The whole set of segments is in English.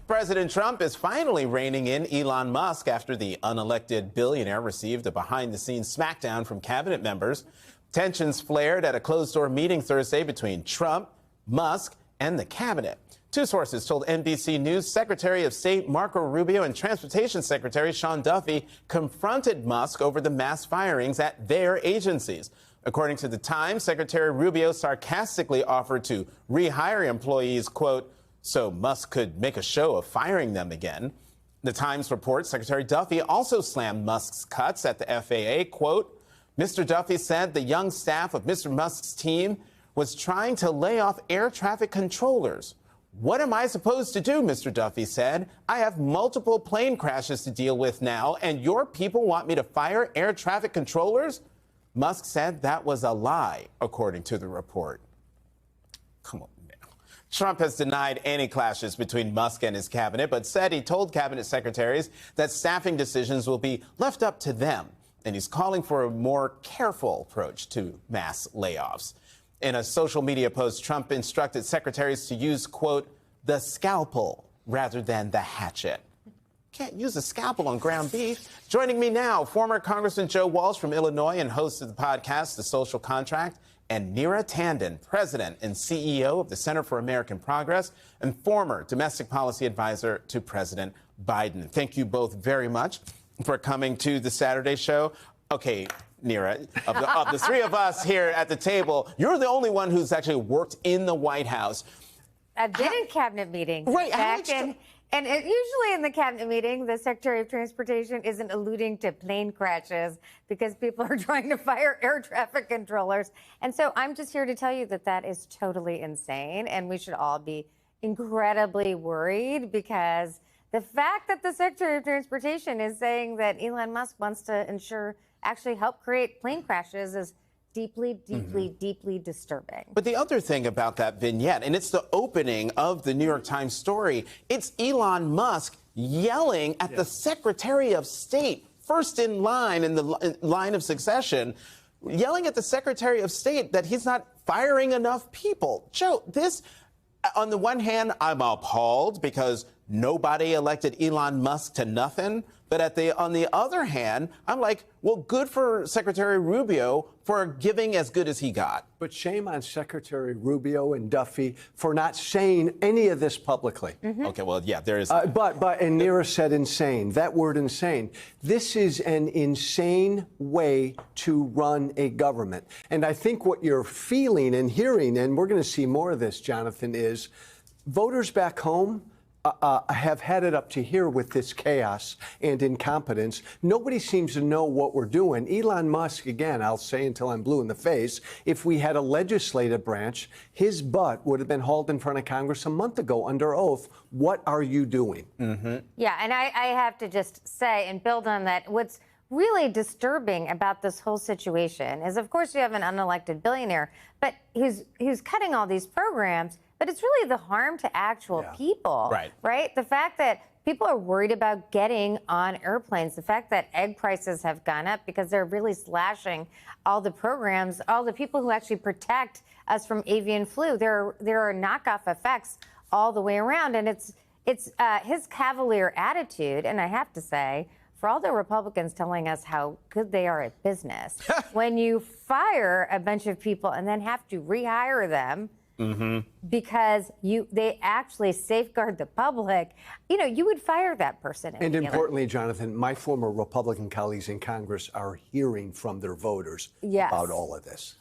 President Trump is finally reining in Elon Musk after the unelected billionaire received a behind-the-scenes smackdown from cabinet members. Tensions flared at a closed-door meeting Thursday between Trump, Musk, and the cabinet. Two sources told NBC News Secretary of State Marco Rubio and Transportation Secretary Sean Duffy confronted Musk over the mass firings at their agencies. According to The Times, Secretary Rubio sarcastically offered to rehire employees, quote, so Musk could make a show of firing them again. The Times reports Secretary Duffy also slammed Musk's cuts at the FAA, quote, Mr. Duffy said the young staff of Mr. Musk's team was trying to lay off air traffic controllers. What am I supposed to do, Mr. Duffy said. I have multiple plane crashes to deal with now, and your people want me to fire air traffic controllers? Musk said that was a lie, according to the report. Come on now. Trump has denied any clashes between Musk and his cabinet, but said he told cabinet secretaries that staffing decisions will be left up to them. And he's calling for a more careful approach to mass layoffs. In a social media post, Trump instructed secretaries to use, quote, the scalpel rather than the hatchet. Can't use a scalpel on ground beef. Joining me now, former Congressman Joe Walsh from Illinois and host of the podcast, The Social Contract, and Neera Tanden, president and CEO of the Center for American Progress and former domestic policy advisor to President Biden. Thank you both very much for coming to the Saturday show. Okay, Neera, of the three of us here at the table, you're the only one who's actually worked in the White House. I've been in cabinet meetings. Right. And usually in the cabinet meeting, the Secretary of Transportation isn't alluding to plane crashes because people are trying to fire air traffic controllers. And so I'm just here to tell you that that is totally insane. And we should all be incredibly worried because the fact that the Secretary of Transportation is saying that Elon Musk wants to actually help create plane crashes is deeply, deeply disturbing. But the other thing about that vignette, and it's the opening of the New York Times story, it's Elon Musk yelling at the Secretary of State, first in line in the line of succession, yelling at the Secretary of State that he's not firing enough people. Joe, this, on the one hand, I'm appalled because nobody elected Elon Musk to nothing. But on the other hand, I'm like, well, good for Secretary Rubio for giving as good as he got. But shame on Secretary Rubio and Duffy for not saying any of this publicly. Okay, well, yeah, there is. And Neera said insane. That word insane. This is an insane way to run a government. And I think what you're feeling and hearing, and we're going to see more of this, Jonathan, is voters back home have had it up to here with this chaos and incompetence. Nobody seems to know what we're doing. Elon Musk, again, I'll say until I'm blue in the face, if we had a legislative branch, his butt would have been hauled in front of Congress a month ago under oath. What are you doing? Yeah, and I have to just say and build on that, what's really disturbing about this whole situation is, of course, you have an unelected billionaire, but who's cutting all these programs. But it's really the harm to actual people, right? The fact that people are worried about getting on airplanes, the fact that egg prices have gone up because they're really slashing all the programs, all the people who actually protect us from avian flu. There are knockoff effects all the way around. And it's his cavalier attitude, and I have to say, for all the Republicans telling us how good they are at business, when you fire a bunch of people and then have to rehire them, because they actually safeguard the public, you would fire that person. And importantly, Jonathan, my former Republican colleagues in Congress are hearing from their voters about all of this.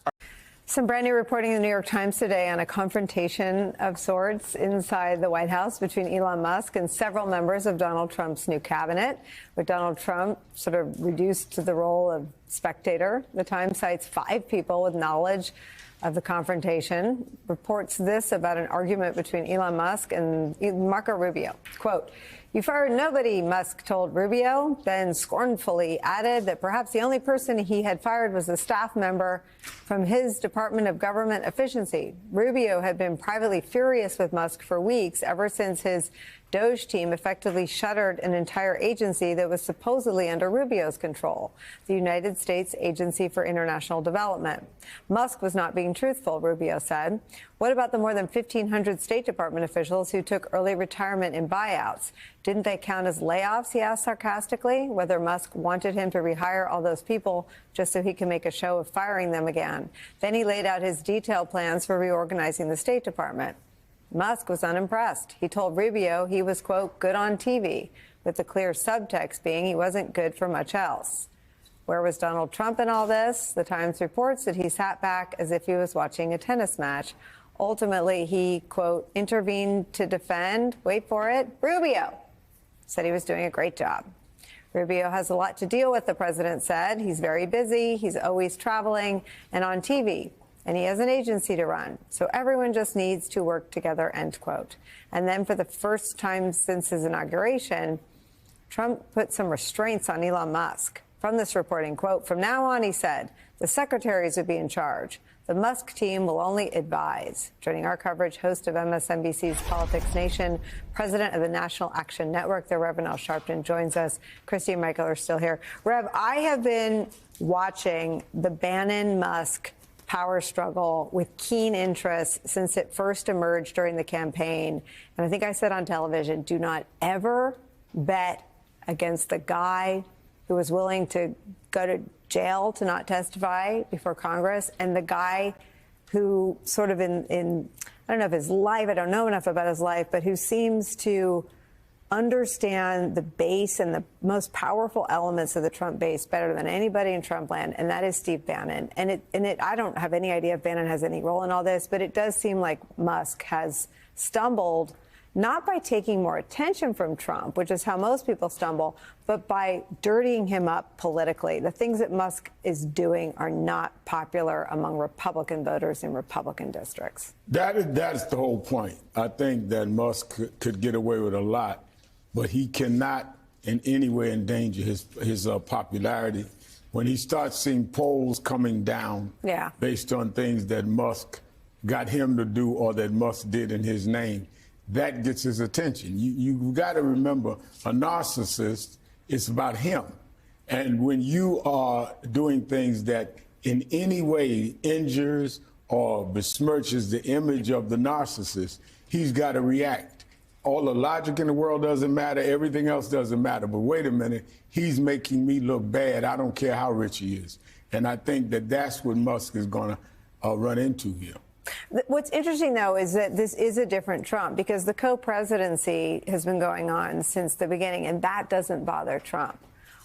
Some brand new reporting in the New York Times today on a confrontation of sorts inside the White House between Elon Musk and several members of Donald Trump's new cabinet, with Donald Trump sort of reduced to the role of spectator. The Times cites 5 people with knowledge of the confrontation, reports this about an argument between Elon Musk and Marco Rubio. Quote, "You fired nobody," Musk told Rubio, then scornfully added that perhaps the only person he had fired was a staff member from his Department of Government Efficiency. Rubio had been privately furious with Musk for weeks, ever since his DOGE team effectively shuttered an entire agency that was supposedly under Rubio's control, the United States Agency for International Development. Musk was not being being truthful, Rubio said. What about the more than 1,500 State Department officials who took early retirement in buyouts? Didn't they count as layoffs, he asked sarcastically, whether Musk wanted him to rehire all those people just so he can make a show of firing them again. Then he laid out his detailed plans for reorganizing the State Department. Musk was unimpressed. He told Rubio he was, quote, good on TV, with the clear subtext being he wasn't good for much else. Where was Donald Trump in all this? The Times reports that he sat back as if he was watching a tennis match. Ultimately, he, quote, intervened to defend, wait for it, Rubio. Said he was doing a great job. Rubio has a lot to deal with, the president said. He's very busy, he's always traveling and on TV, and he has an agency to run. So everyone just needs to work together, end quote. And then for the first time since his inauguration, Trump put some restraints on Elon Musk. From this reporting, quote, from now on, he said, the secretaries would be in charge. The Musk team will only advise. Joining our coverage, host of MSNBC's Politics Nation, president of the National Action Network, the Reverend Al Sharpton, joins us. Christy and Michael are still here. Rev, I have been watching the Bannon-Musk power struggle with keen interest since it first emerged during the campaign. And I think I said on television, do not ever bet against the guy who was willing to go to jail to not testify before Congress, and the guy who sort of in I don't know if his life, I don't know enough about his life, but who seems to understand the base and the most powerful elements of the Trump base better than anybody in Trump land, and that is Steve Bannon. And I don't have any idea if Bannon has any role in all this, but it does seem like Musk has stumbled not by taking more attention from Trump, which is how most people stumble, but by dirtying him up politically. The things that Musk is doing are not popular among Republican voters in Republican districts. That's the whole point. I think that Musk could get away with a lot, but he cannot in any way endanger his popularity. When he starts seeing polls coming down based on things that Musk got him to do or that Musk did in his name, that gets his attention. You got to remember, a narcissist, it's about him. And when you are doing things that in any way injures or besmirches the image of the narcissist, he's got to react. All the logic in the world doesn't matter. Everything else doesn't matter. But wait a minute, he's making me look bad. I don't care how rich he is. And I think that that's what Musk is going to run into here. What's interesting, though, is that this is a different Trump, because the co-presidency has been going on since the beginning, and that doesn't bother Trump.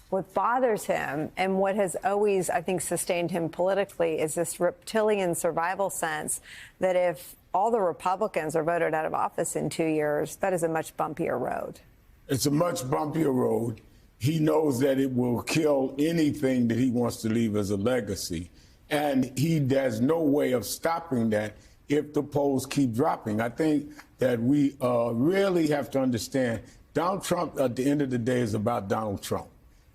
What bothers him, and what has always, I think, sustained him politically, is this reptilian survival sense that if all the Republicans are voted out of office in 2 years, that is a much bumpier road. It's a much bumpier road. He knows that it will kill anything that he wants to leave as a legacy. And he has no way of stopping that if the polls keep dropping. I think that we really have to understand Donald Trump, at the end of the day, is about Donald Trump.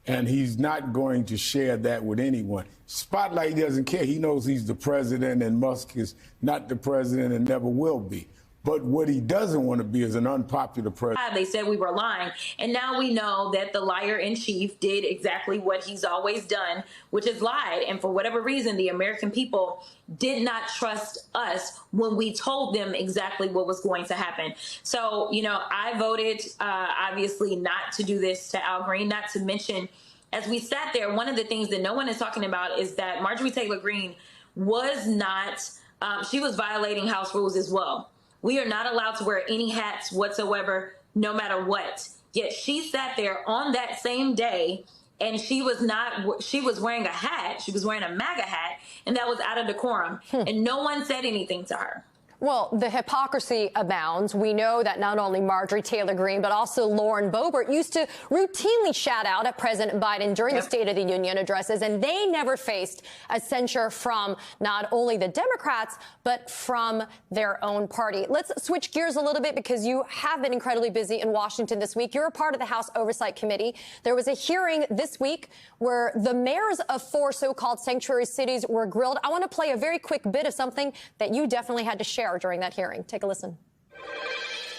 And he's not going to share that with anyone. Spotlight, he doesn't care. He knows he's the president, and Musk is not the president and never will be. But what he doesn't want to be is an unpopular president. They said we were lying. And now we know that the liar in chief did exactly what he's always done, which is lied. And for whatever reason, the American people did not trust us when we told them exactly what was going to happen. So, you know, I voted, obviously, not to do this to Al Green, not to mention, as we sat there, one of the things that no one is talking about is that Marjorie Taylor Greene was not, she was violating House rules as well. We are not allowed to wear any hats whatsoever, no matter what. Yet she sat there on that same day, and she was wearing a hat. She was wearing a MAGA hat, and that was out of decorum. And no one said anything to her. Well, the hypocrisy abounds. We know that not only Marjorie Taylor Greene, but also Lauren Boebert used to routinely shout out at President Biden during the State of the Union addresses, and they never faced a censure from not only the Democrats, but from their own party. Let's switch gears a little bit, because you have been incredibly busy in Washington this week. You're a part of the House Oversight Committee. There was a hearing this week where the mayors of 4 so-called sanctuary cities were grilled. I want to play a very quick bit of something that you definitely had to share during that hearing. Take a listen.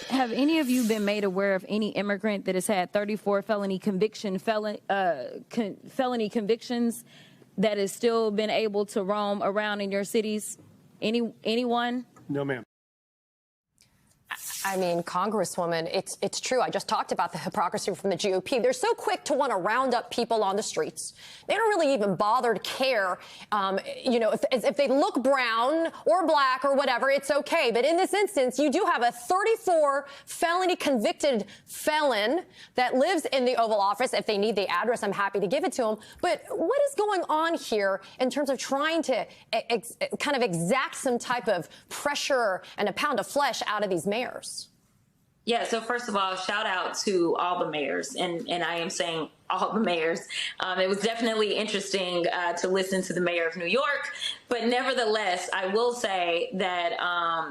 Have any of you been made aware of any immigrant that has had 34 felony convictions that has still been able to roam around in your cities? Anyone? No, ma'am. I mean, Congresswoman, it's true. I just talked about the hypocrisy from the GOP. They're so quick to want to round up people on the streets. They don't really even bother to care, if they look brown or black or whatever, it's okay. But in this instance, you do have a 34 felony convicted felon that lives in the Oval Office. If they need the address, I'm happy to give it to them. But what is going on here in terms of trying to kind of exact some type of pressure and a pound of flesh out of these mayors? Yeah, so first of all, shout out to all the mayors, and I am saying all the mayors. It was definitely interesting to listen to the mayor of New York, but nevertheless, I will say that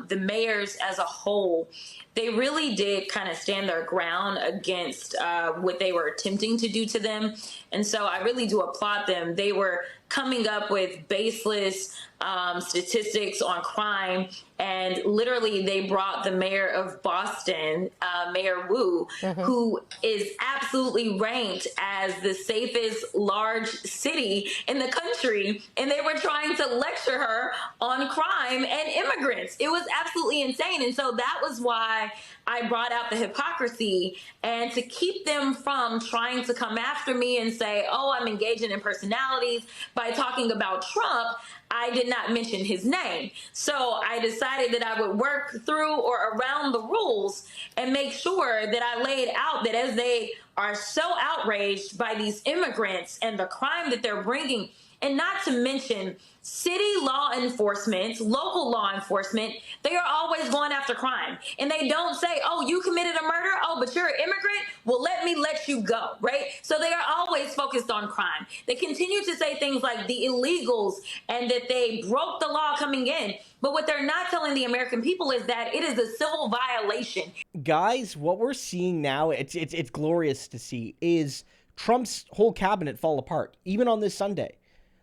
the mayors as a whole, they really did kind of stand their ground against what they were attempting to do to them. And so I really do applaud them. They were coming up with baseless statistics on crime. And literally, they brought the mayor of Boston, Mayor Wu, who is absolutely ranked as the safest large city in the country. And they were trying to lecture her on crime and immigrants. It was absolutely insane. And so that was why I brought out the hypocrisy, and to keep them from trying to come after me and say, oh, I'm engaging in personalities by talking about Trump, I did not mention his name. So I decided that I would work through or around the rules and make sure that I laid out that as they are so outraged by these immigrants and the crime that they're bringing, and not to mention city law enforcement, local law enforcement, they are always going after crime. And they don't say, oh, you committed a murder? Oh, but you're an immigrant? Well, let me let you go, right? So they are always focused on crime. They continue to say things like the illegals and that they broke the law coming in. But what they're not telling the American people is that it is a civil violation. Guys, what we're seeing now, it's glorious to see, is Trump's whole cabinet fall apart, even on this Sunday.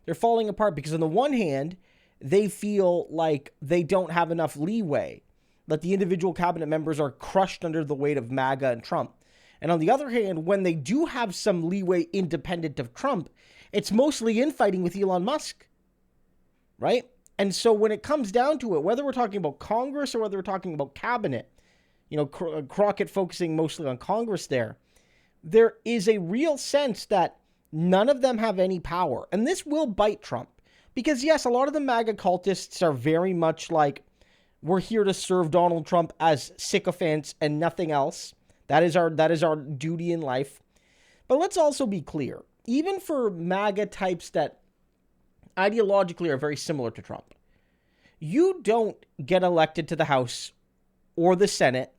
They're falling apart because on the one hand, they feel like they don't have enough leeway, that the individual cabinet members are crushed under the weight of MAGA and Trump. And on the other hand, when they do have some leeway independent of Trump, it's mostly infighting with Elon Musk, right? And so when it comes down to it, whether we're talking about Congress or whether we're talking about cabinet, Crockett focusing mostly on Congress there is a real sense that none of them have any power. And this will bite Trump. Because, yes, a lot of the MAGA cultists are very much like, we're here to serve Donald Trump as sycophants and nothing else. That is our duty in life. But let's also be clear. Even for MAGA types that ideologically are very similar to Trump, you don't get elected to the House or the Senate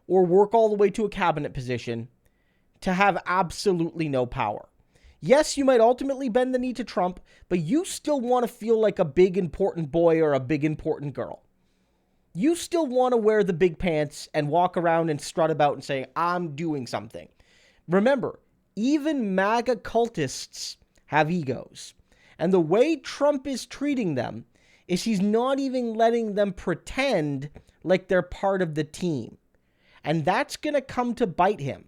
or work all the way to a cabinet position to have absolutely no power. Yes, you might ultimately bend the knee to Trump, but you still want to feel like a big important boy or a big important girl. You still want to wear the big pants and walk around and strut about and say, I'm doing something. Remember, even MAGA cultists have egos. And the way Trump is treating them is he's not even letting them pretend like they're part of the team. And that's going to come to bite him.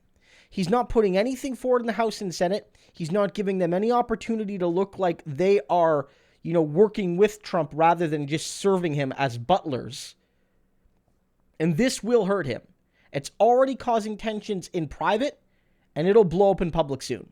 He's not putting anything forward in the House and Senate. He's not giving them any opportunity to look like they are, working with Trump rather than just serving him as butlers. And this will hurt him. It's already causing tensions in private, and it'll blow up in public soon.